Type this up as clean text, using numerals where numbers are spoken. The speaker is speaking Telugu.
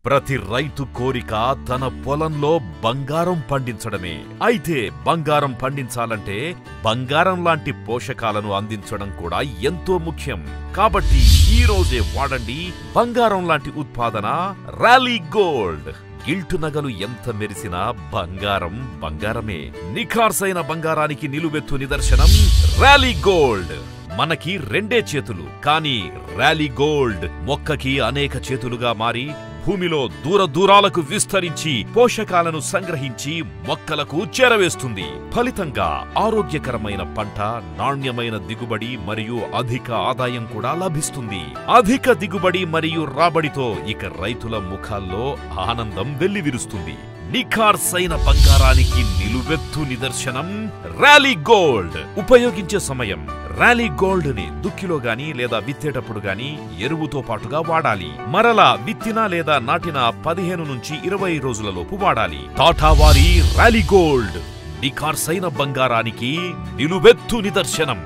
ప్రతి రైతు కోరిక తన పొలంలో బంగారం పండించడమే. అయితే బంగారం పండించాలంటే బంగారం లాంటి పోషకాలను అందించడం కూడా ఎంతో ముఖ్యం. కాబట్టి ఈ రోజే వాడండి బంగారం లాంటి ఉత్పాదన ర్యాలీ గోల్డ్. గిల్టు నగలు ఎంత మెరిసినా బంగారం బంగారమే. నిఖార్సైన బంగారానికి నిలువెత్తు నిదర్శనం ర్యాలీ గోల్డ్. మనకి రెండే చేతులు, కానీ ర్యాలీ గోల్డ్ మొక్కకి అనేక చేతులుగా మారి భూమిలో దూర దూరాలకు విస్తరించి పోషకాలను సంగ్రహించి మొక్కలకు చేరవేస్తుంది. ఫలితంగా ఆరోగ్యకరమైన పంట, నాణ్యమైన దిగుబడి మరియు అధిక ఆదాయం కూడా లభిస్తుంది. అధిక దిగుబడి మరియు రాబడితో ఇక రైతుల ముఖాల్లో ఆనందం వెల్లివిరుస్తుంది. నిఖార్సైన బంగారానికి నిలువెత్తు నిదర్శనం ర్యాలీ గోల్డ్. ఉపయోగించే సమయం ర్యాలీ గోల్డ్ ని దుక్కిలో గాని లేదా విత్తేటప్పుడు గాని ఎరువుతో పాటుగా వాడాలి. మరలా విత్తిన లేదా నాటిన 15 నుంచి 20 రోజులలోపు వాడాలి. టాటా వారి ర్యాలీ గోల్డ్ నిఖార్సైన బంగారానికి నిలువెత్తు నిదర్శనం.